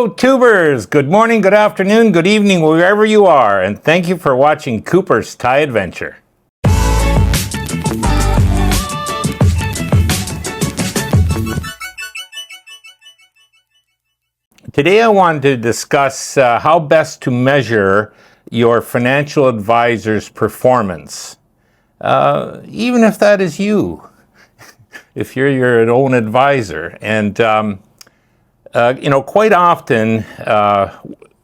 Hello, tubers! Good morning, good afternoon, good evening, wherever you are, and thank you for watching Coopersthaiadventure. Today I wanted to discuss how best to measure your financial advisor's performance, even if that is you, if you're your own advisor. And quite often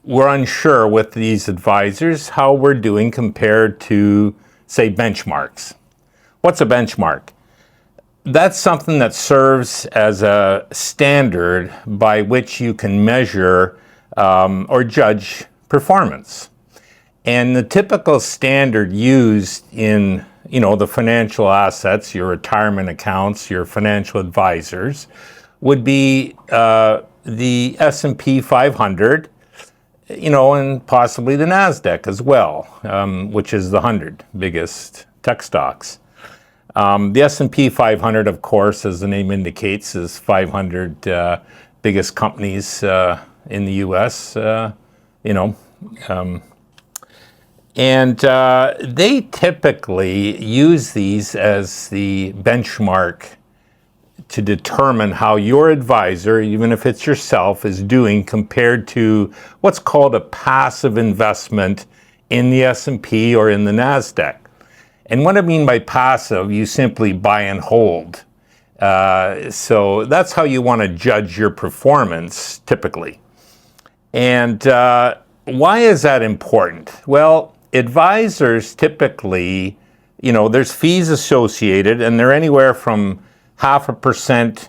we're unsure with these advisors how we're doing compared to, say, benchmarks. What's a benchmark? That's something that serves as a standard by which you can measure or judge performance. And the typical standard used in, the financial assets, your retirement accounts, your financial advisors, would be the S&P 500, and possibly the NASDAQ as well, which is the 100 biggest tech stocks. The S&P 500, of course, as the name indicates, is 500 biggest companies in the U.S., and they typically use these as the benchmark to determine how your advisor, even if it's yourself, is doing compared to what's called a passive investment in the S&P or in the NASDAQ. And what I mean by passive, you simply buy and hold. So that's how you want to judge your performance, typically. And why is that important? Well, advisors typically, there's fees associated, and they're anywhere from 0.5%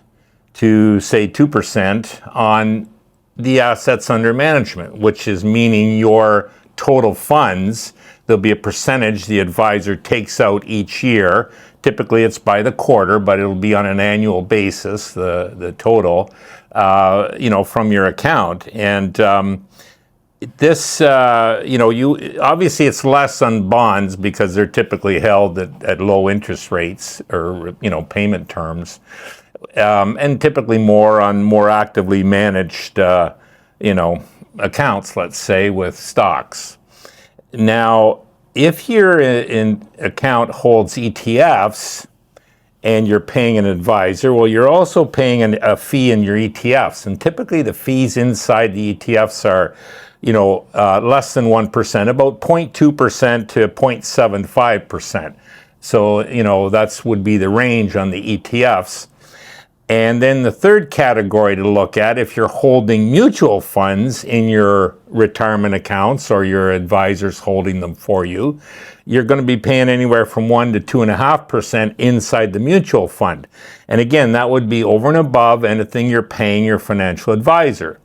to, say, 2% on the assets under management, which is meaning your total funds. There'll be a percentage the advisor takes out each year. Typically it's by the quarter, but it'll be on an annual basis, the total, from your account. And this, you obviously it's less on bonds because they're typically held at low interest rates or, payment terms, and typically more on more actively managed, accounts, let's say, with stocks. Now, if your account holds ETFs and you're paying an advisor, well, you're also paying a fee in your ETFs. And typically the fees inside the ETFs are, less than 1%, about 0.2% to 0.75%. So, that's would be the range on the ETFs. And then the third category to look at, if you're holding mutual funds in your retirement accounts or your advisor's holding them for you, you're going to be paying anywhere from 1 to 2.5% inside the mutual fund. And again, that would be over and above anything you're paying your financial advisor.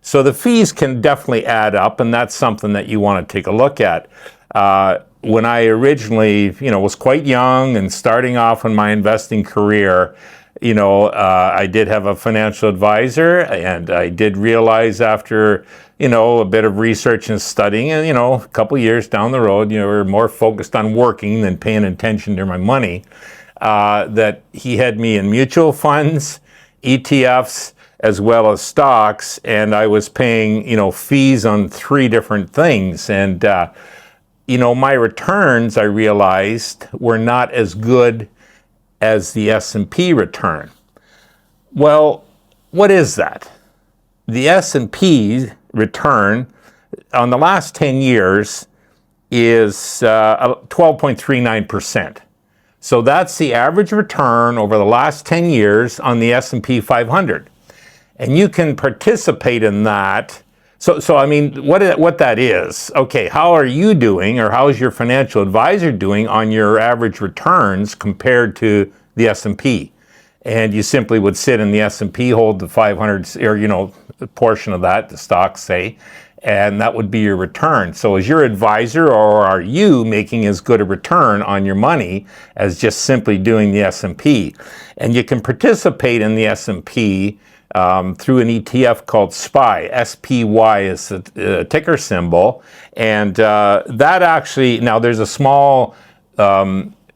So the fees can definitely add up, and that's something that you want to take a look at. When I originally, was quite young and starting off in my investing career, I did have a financial advisor, and I did realize after, a bit of research and studying, and, a couple years down the road, we're more focused on working than paying attention to my money, that he had me in mutual funds, ETFs, as well as stocks, and I was paying, fees on 3 different things. And, my returns, I realized, were not as good as the S&P return. Well, what is that? The S&P return on the last 10 years is 12.39%. So that's the average return over the last 10 years on the S&P 500. And you can participate in that. So I mean, what that is, okay, how are you doing, or how is your financial advisor doing on your average returns compared to the S&P? And you simply would sit in the S&P, hold the 500, or, a portion of that, the stocks, say, and that would be your return. So is your advisor, or are you making as good a return on your money as just simply doing the S&P? And you can participate in the S&P through an ETF called SPY. SPY is the ticker symbol. And that actually, now there's a small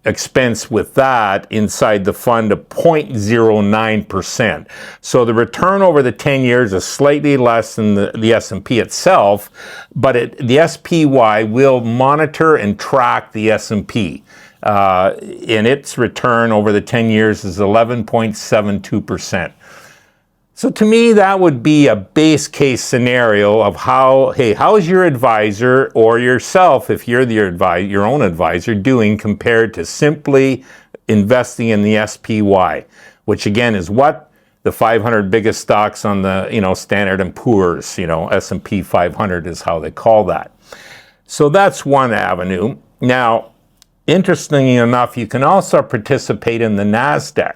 expense with that inside the fund of 0.09%. So the return over the 10 years is slightly less than the S&P itself, but the SPY will monitor and track the S&P. And its return over the 10 years is 11.72%. So to me, that would be a base case scenario of how is your advisor or yourself, if you're your own advisor, doing compared to simply investing in the SPY, which again is what the 500 biggest stocks on the Standard & Poor's, S&P 500 is how they call that. So that's one avenue. Now, interestingly enough, you can also participate in the NASDAQ.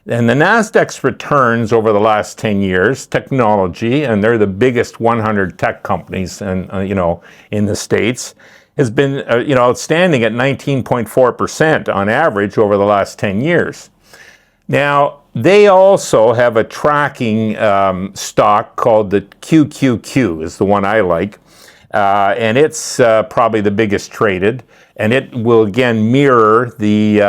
And the NASDAQ's returns over the last 10 years, technology, and they're the biggest 100 tech companies in the States, has been outstanding at 19.4% on average over the last 10 years. Now, they also have a tracking stock called the QQQ, is the one I like, and it's probably the biggest traded. And it will again mirror the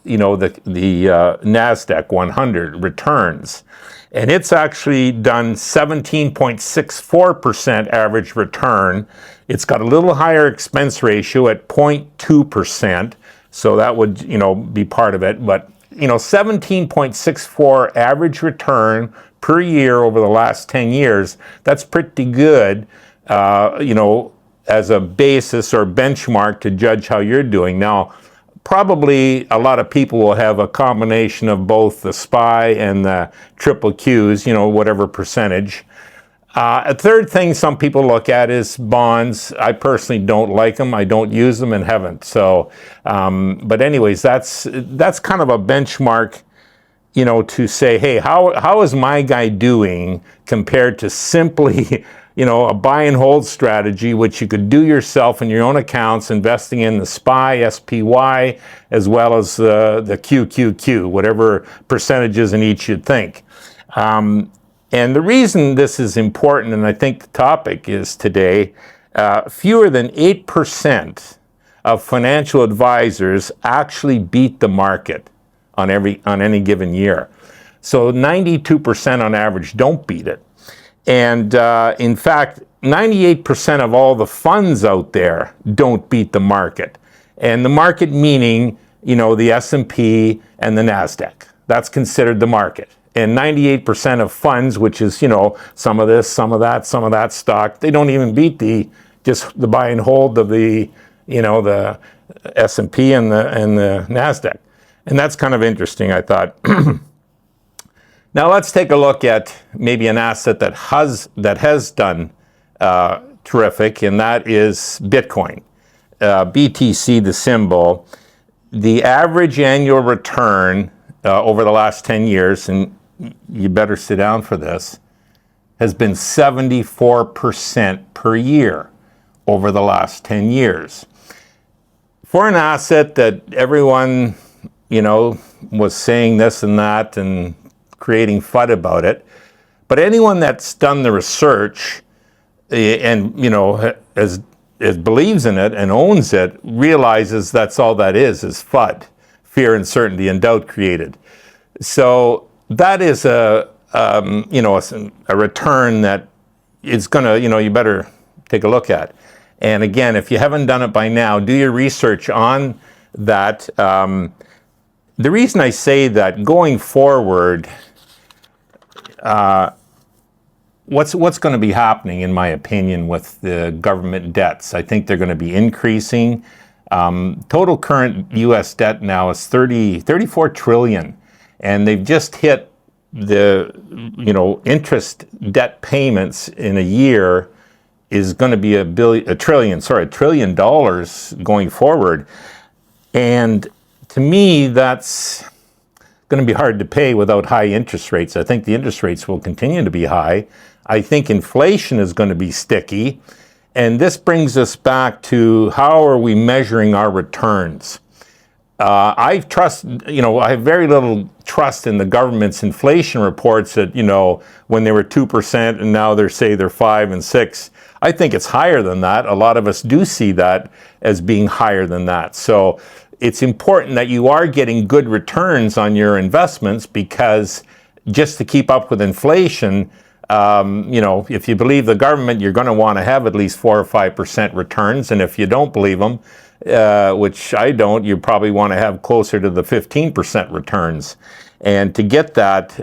NASDAQ 100 returns. And it's actually done 17.64% average return. It's got a little higher expense ratio at 0.2%. So that would, be part of it. But, 17.64 average return per year over the last 10 years, that's pretty good, as a basis or benchmark to judge how you're doing. Now, probably a lot of people will have a combination of both the SPY and the triple Qs, whatever percentage. A third thing some people look at is bonds. I personally don't like them. I don't use them and haven't. So, but anyways, that's kind of a benchmark, to say, hey, how is my guy doing compared to simply a buy and hold strategy, which you could do yourself in your own accounts, investing in the SPY, SPY, as well as the QQQ, whatever percentages in each you'd think. And the reason this is important, and I think the topic is today, fewer than 8% of financial advisors actually beat the market on any given year. So 92% on average don't beat it. And in fact, 98% of all the funds out there don't beat the market. And the market meaning, the S&P and the NASDAQ. That's considered the market. And 98% of funds, which is, some of this, some of that stock, they don't even beat just the buy and hold of the S&P and the NASDAQ. And that's kind of interesting, I thought. Now let's take a look at maybe an asset that has done terrific, and that is Bitcoin. BTC, the symbol. The average annual return over the last 10 years, and you better sit down for this, has been 74% per year over the last 10 years. For an asset that everyone, was saying this and that and creating FUD about it, but anyone that's done the research and as believes in it and owns it realizes that's all that is FUD, fear, uncertainty, and doubt created. So that is a return that is gonna you better take a look at. And again, if you haven't done it by now, do your research on that. The reason I say that going forward, what's going to be happening, in my opinion, with the government debts? I think they're going to be increasing. Total current U.S. debt now is 34 trillion, and they've just hit the interest debt payments in a year is going to be $1 trillion going forward. And to me, that's going to be hard to pay without high interest rates. I think the interest rates will continue to be high. I think inflation is going to be sticky. And this brings us back to how are we measuring our returns? I have very little trust in the government's inflation reports that, when they were 2% and now they're 5 and 6. I think it's higher than that. A lot of us do see that as being higher than that. So, it's important that you are getting good returns on your investments, because just to keep up with inflation, if you believe the government, you're going to want to have at least 4 or 5% returns. And if you don't believe them, which I don't, you probably want to have closer to the 15% returns. And to get that,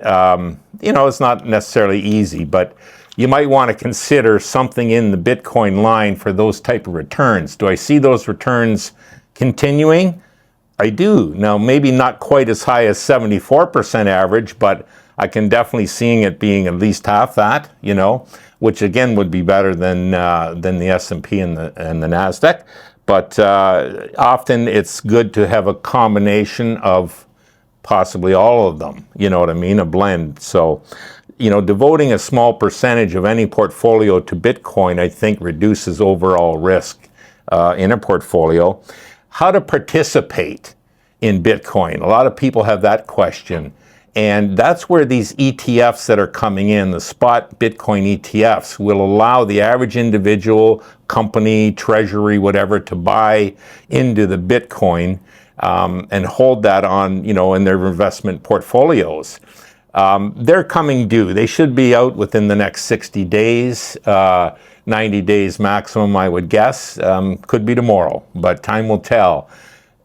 it's not necessarily easy, but you might want to consider something in the Bitcoin line for those type of returns. Do I see those returns continuing? I do. Now, maybe not quite as high as 74% average, but I can definitely seeing it being at least half that, which again would be better than the S&P and the NASDAQ. But often it's good to have a combination of possibly all of them, you know what I mean, a blend. So, devoting a small percentage of any portfolio to Bitcoin, I think, reduces overall risk in a portfolio. How to participate in Bitcoin? A lot of people have that question. And that's where these ETFs that are coming in, the spot Bitcoin ETFs, will allow the average individual, company, treasury, whatever, to buy into the Bitcoin and hold that on, in their investment portfolios. They're coming due. They should be out within the next 60 days, 90 days maximum, I would guess. Could be tomorrow, but time will tell.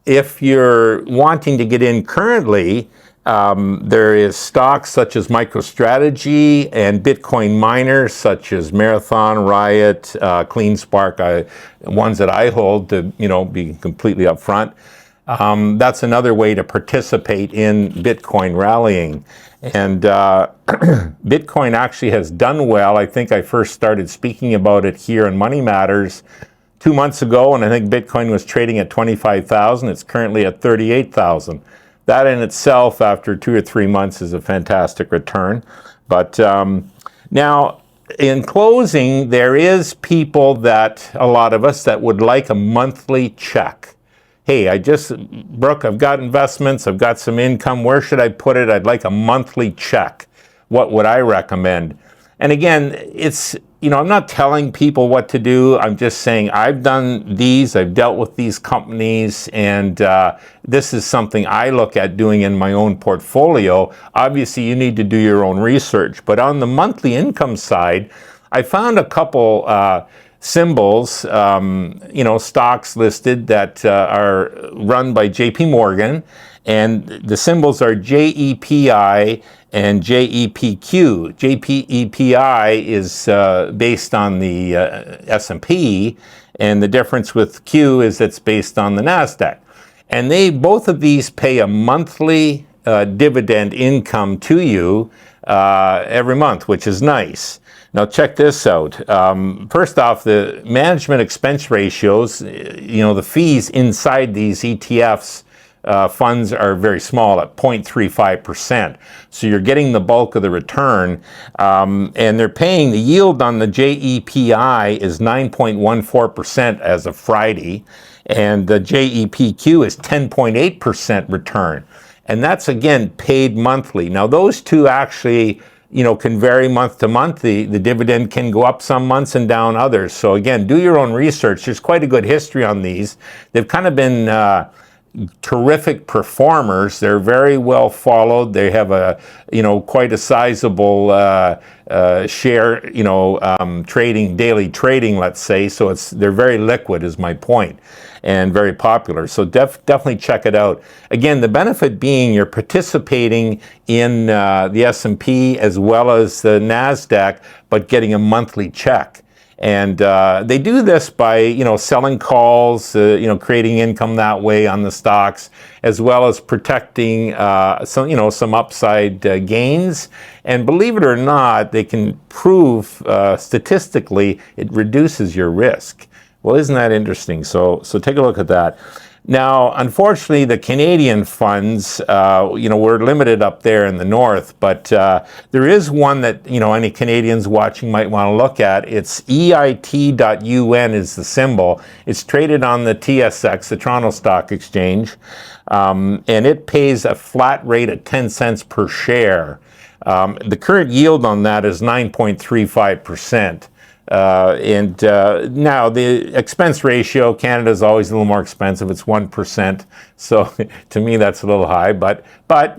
If you're wanting to get in currently, there is stocks such as MicroStrategy and Bitcoin miners such as Marathon, Riot, CleanSpark, ones that I hold, to be completely upfront. That's another way to participate in Bitcoin rallying. And Bitcoin actually has done well. I think I first started speaking about it here in Money Matters 2 months ago, and I think Bitcoin was trading at 25,000. It's currently at 38,000. That in itself, after 2 or 3 months, is a fantastic return. But now, in closing, there is people that, a lot of us, that would like a monthly check. Hey, Brooke, I've got investments, I've got some income, where should I put it? I'd like a monthly check. What would I recommend? And again, I'm not telling people what to do. I'm just saying I've done these, I've dealt with these companies, and this is something I look at doing in my own portfolio. Obviously, you need to do your own research. But on the monthly income side, I found a couple symbols, stocks listed that are run by JP Morgan, and the symbols are JEPI and JEPQ. JPEPI is based on the S&P, and the difference with Q is it's based on the NASDAQ. And both of these pay a monthly dividend income to you every month, which is nice. Now check this out. First off, the management expense ratios, the fees inside these ETFs funds are very small at 0.35%. So you're getting the bulk of the return, and they're paying, the yield on the JEPI is 9.14% as of Friday, and the JEPQ is 10.8% return. And that's, again, paid monthly. Now those two actually can vary month to month. The dividend can go up some months and down others. So again, do your own research. There's quite a good history on these. They've kind of been terrific performers. They're very well followed. They have quite a sizable share, daily trading, let's say. So they're very liquid, is my point, and very popular. So definitely check it out. Again, the benefit being you're participating in the S&P as well as the NASDAQ, but getting a monthly check. And they do this by, selling calls, creating income that way on the stocks, as well as protecting some upside gains. And believe it or not, they can prove statistically it reduces your risk. Well, isn't that interesting? So take a look at that. Now, unfortunately, the Canadian funds, we're limited up there in the north, but there is one that, any Canadians watching might want to look at. It's EIT.UN is the symbol. It's traded on the TSX, the Toronto Stock Exchange, and it pays a flat rate of 10 cents per share. The current yield on that is 9.35%. Now the expense ratio, Canada is always a little more expensive. It's 1%. So to me, that's a little high, but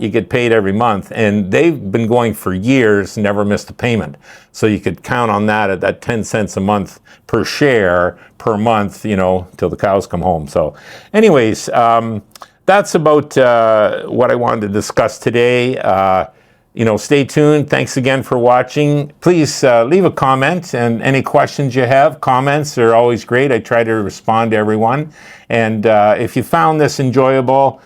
you get paid every month, and they've been going for years, never missed a payment. So you could count on that at that 10 cents a month per share per month, you know, till the cows come home. So anyways, that's about what I wanted to discuss today. You know, stay tuned. Thanks again for watching. Please leave a comment, and any questions you have, comments are always great. I try to respond to everyone. And if you found this enjoyable,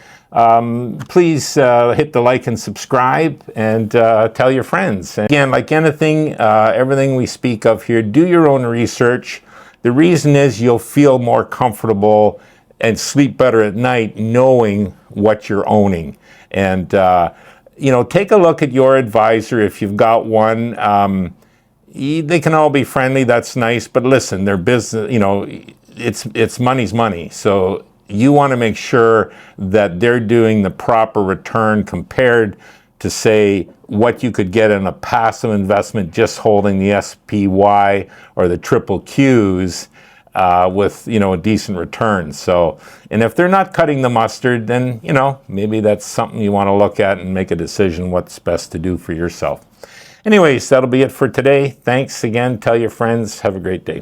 please hit the like and subscribe, and tell your friends. And again, like anything, everything we speak of here, do your own research. The reason is you'll feel more comfortable and sleep better at night knowing what you're owning. And you know, take a look at your advisor if you've got one. They can all be friendly, that's nice, but listen, their business, you know, it's money's money. So you want to make sure that they're doing the proper return compared to, say, what you could get in a passive investment just holding the SPY or the triple Qs. With, you know, a decent return. So, and if they're not cutting the mustard, then, you know, maybe that's something you want to look at and make a decision what's best to do for yourself. Anyways, that'll be it for today. Thanks again. Tell your friends. Have a great day.